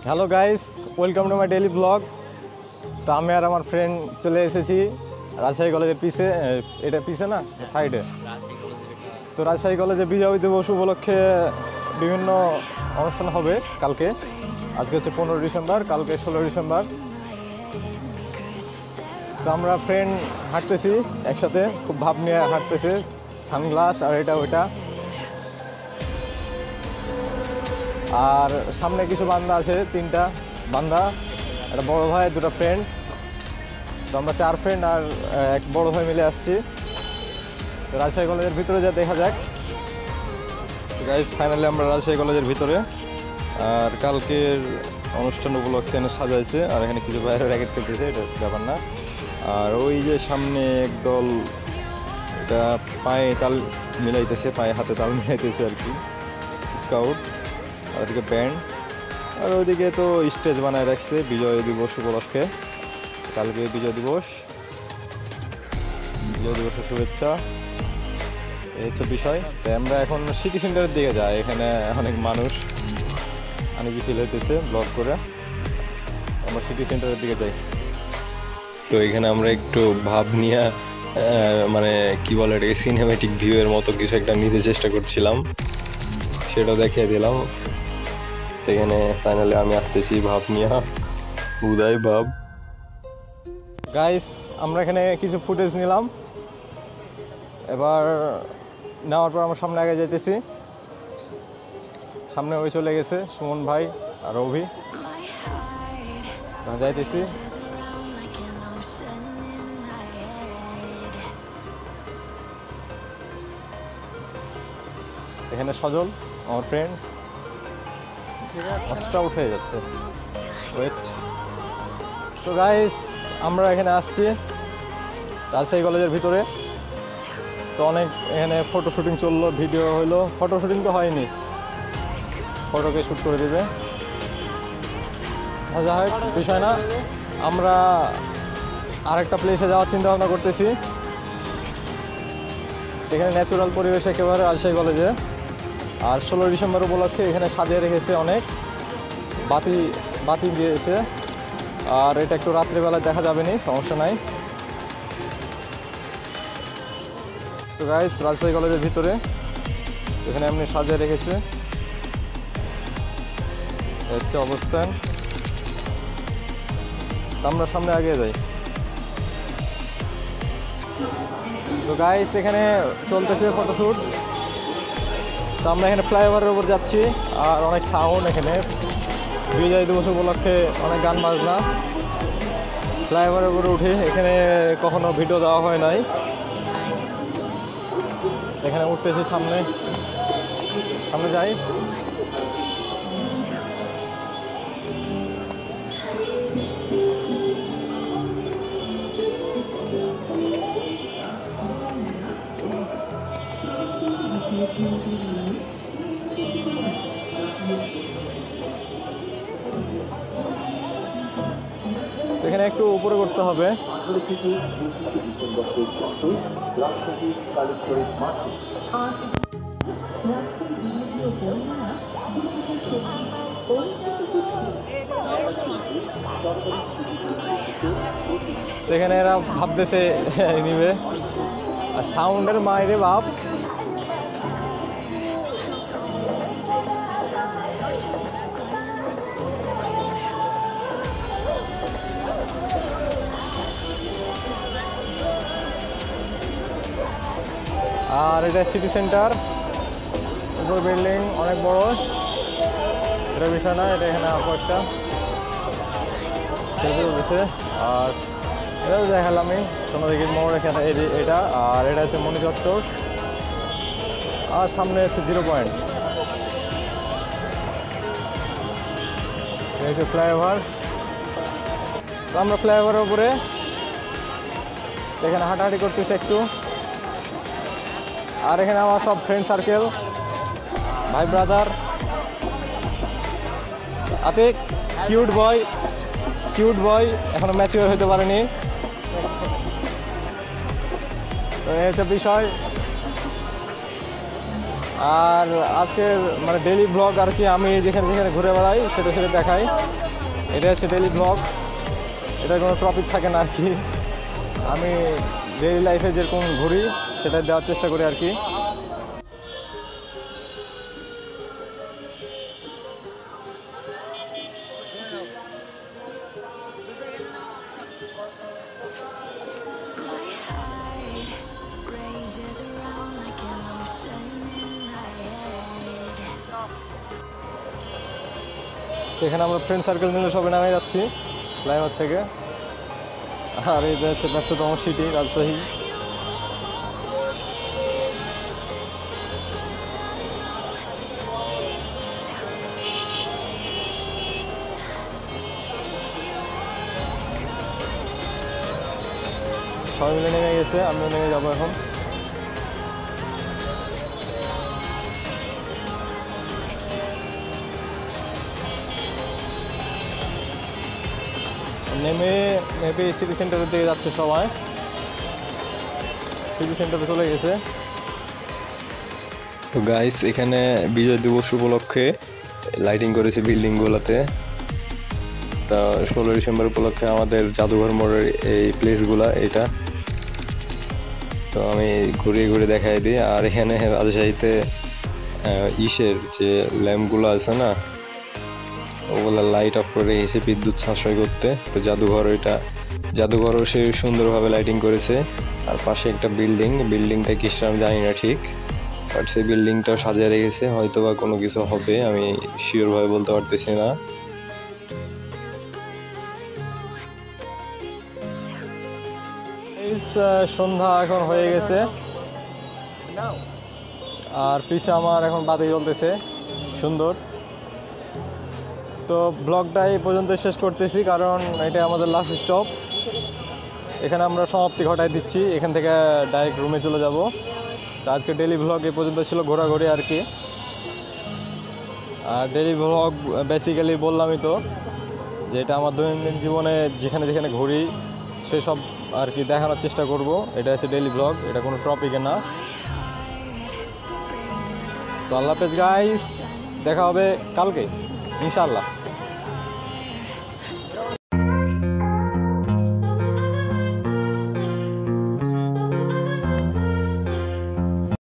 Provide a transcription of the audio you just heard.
Hello guys, welcome to my daily blog. তো আমি আর আমার ফ্রেন্ড চলে এসেছি রাজশাহী কলেজের পিছে, এটা পিছে না সাইডে। তো রাজশাহী কলেজে বিজয় দিবস উপলক্ষে বিভিন্ন অনুষ্ঠান হবে কালকে। আজকে হচ্ছে 15 ডিসেম্বর, কালকে 16 ডিসেম্বর। তো আমরা ফ্রেন্ড হাঁটতেছি একসাথে, খুব ভাব নিয়ে হাঁটতেছে, সানগ্লাস আর এটা ওইটা। আর সামনে কিছু বান্দা আছে, 3টা বান্দা, একটা বড় ভাই, 2টা ফ্রেন্ড। তো আমরা 4 ফ্রেন্ড আর এক বড় ভাই মিলে আসছি। তো রাজশাহী কলেজের ভিতরে যা দেখা যাক। গাইস, ফাইনালি আমরা রাজশাহী কলেজের ভিতরে। আর কালকের অনুষ্ঠান উপলক্ষে এখানে সাজাইছে, আর এখানে কিছু বাইরে র্যাকেট খেলতেছে, এটা ব্যাপার না। আর ওই যে সামনে একদল, এটা পায়ে তাল মিলাইতেছে, পায়ে হাতে তাল মিলাইতেছে আর কি, স্কাউট। আর ওদিকে ব্যান্ড, আর ওইদিকে তো স্টেজ বানায় রাখছে বিজয় দিবস উপলক্ষে। কালকে বিজয় দিবসের শুভেচ্ছা, এই হচ্ছে বিষয়। তাই আমরা এখন সিটি সেন্টারের দিকে যাই, এখানে অনেক মানুষ আনিজি ফিল হইতেছে ব্লগ করে। আমরা সিটি সেন্টারের দিকে যাই। তো এখানে আমরা একটু ভাব নিয়ে মানে কি বলে এটাকে, সিনেমেটিক ভিউয়ের মতো কিছু একটা নিতে চেষ্টা করছিলাম, সেটাও দেখিয়ে দিলাম। তো এখানে ফাইনালি আমি আসতেছি ভাব নিয়ে, উদয় ভাব। গাইস, আমরা এখানে কিছু ফুটেজ নিলাম, এবার নেওয়ার পর আমরা সামনে আগে যাইতেছি। সামনে ওই চলে গেছে সুমন ভাই আর অভি, যাইতেছি। এখানে সজল আমার ফ্রেন্ড, স্টাউট হয়ে যাচ্ছে, ওয়েট। তো গাইস, আমরা এখানে আসছি রাজশাহী কলেজের ভিতরে। তো অনেক এখানে ফটো শুটিং চললো, ভিডিও হইলো। ফটো শুটিং তো হয়নি, ফটোকে শ্যুট করে দেবে, যাই হোক বিষয় না। আমরা আরেকটা প্লেসে যাওয়ার চিন্তা ভাবনা করতেছি। এখানে ন্যাচুরাল পরিবেশ একেবারে রাজশাহী কলেজে। আর 16 ডিসেম্বর উপলক্ষে এখানে সাজিয়ে রেখেছে, অনেক বাতি দিয়েছে। আর এটা একটু রাত্রিবেলায় দেখা যাবে না, সমস্যা নাই। তো গাইস, রাজশাহী কলেজের ভিতরে এখানে এমনি সাজিয়ে রেখেছে, হচ্ছে অবস্থান। আমরা সামনে আগে যাই। তো গাইস, এখানে চলতেছে ফটোশ্যুট। তো আমরা এখানে ফ্লাইওভারের উপর যাচ্ছি, আর অনেক সাউন্ড এখানে, বিজয় দিবস উপলক্ষে অনেক গান বাজনা। ফ্লাইওভারের উপরে উঠে, এখানে কখনো ভিডিও দেওয়া হয় নাই। এখানে উঠতেছি, সামনে যাই। এখানে একটু উপরে করতে হবে। তো এখানে এরা ভাবতেছে নিবে, আর সাউন্ডের মাইরে বাপ। আর এটা সিটি সেন্টার, উপর বিল্ডিং অনেক বড়, এটা বিষয় না। এটা এখানে একটা রয়েছে, আর এটাও দেখালামই সোনাদিঘির মোড় এখানে এটা। আর এটা হচ্ছে মণি চত্বর, আর সামনে হচ্ছে 0 পয়েন্ট। এটা হচ্ছে ফ্লাইওভার। আমরা ফ্লাইওভারের উপরে এখানে হাঁটাহাঁটি করতেছি একটু। আর এখানে আমার সব ফ্রেন্ড সার্কেল, ভাই ব্রাদার। আতিক কিউট বয়, এখনো ম্যাচিওর হতে পারেনি। তো এই হচ্ছে বিষয়। আর আজকের মানে ডেইলি ব্লগ আর কি, আমি যেখানে যেখানে ঘুরে বেড়াই সেটা সেটা দেখাই। এটা হচ্ছে ডেইলি ব্লগ, এটা কোনো টপিক থাকে না আর কি। আমি ডেইলি লাইফে যেরকম ঘুরি সেটা দেওয়ার চেষ্টা করি আর কি। এখানে আমরা ফ্রেন্ড সার্কেল মিলে সবাই নামে যাচ্ছি লাইমার থেকে। আর এই হচ্ছে ব্যস্ততম সিটি রাজশাহী। সবাই মিলে নেমে গেছে, আমিও নেমে যাবো এখন। নেমে মেবি সিটি সেন্টারের দিকে যাচ্ছে সবাই, সিটি সেন্টারে চলে গেছে। তো গাইস, এখানে বিজয় দিবস উপলক্ষে লাইটিং করেছে বিল্ডিংগুলোতে। তা 16 ডিসেম্বর উপলক্ষে আমাদের জাদুঘর মোড়ের এই প্লেসগুলা এটা। তো আমি ঘুরিয়ে ঘুরে দেখাই দিই। আর এখানে রাজশাহীতে ইসের যে ল্যাম্পগুলো আছে না, ওগুলো লাইট অফ করে এসে বিদ্যুৎ সাশ্রয় করতে। তো জাদুঘরও সে সুন্দরভাবে লাইটিং করেছে। আর পাশে একটা বিল্ডিংটা কিসের আমি জানি না ঠিক, বাট সেই বিল্ডিংটাও সাজিয়ে রেখেছে। হয়তো বা কোনো কিছু হবে, আমি শিওরভাবে বলতে পারতেছি না। সন্ধ্যা এখন হয়ে গেছে, আর পিছে আমার এখন বাতি জ্বলতেছে সুন্দর। তো ব্লগটা এই পর্যন্ত শেষ করতেছি, কারণ এটা আমাদের লাস্ট স্টপ। এখানে আমরা সমাপ্তি ঘটাই দিচ্ছি, এখান থেকে ডাইরেক্ট রুমে চলে যাব। তো আজকে ডেইলি ব্লগ এই পর্যন্ত ছিল, ঘোরাঘুরি আর কি। আর ডেইলি ব্লগ বেসিক্যালি বললামই তো, যে এটা আমার দৈনন্দিন জীবনে যেখানে যেখানে ঘুরি সেসব আর কি দেখানোর চেষ্টা করব। এটা হচ্ছে ডেইলি ব্লগ, এটা কোনো টপিকে না। তো আল্লাহ হাফেজ গাইস, দেখা হবে কালকে ইনশাআল্লাহ।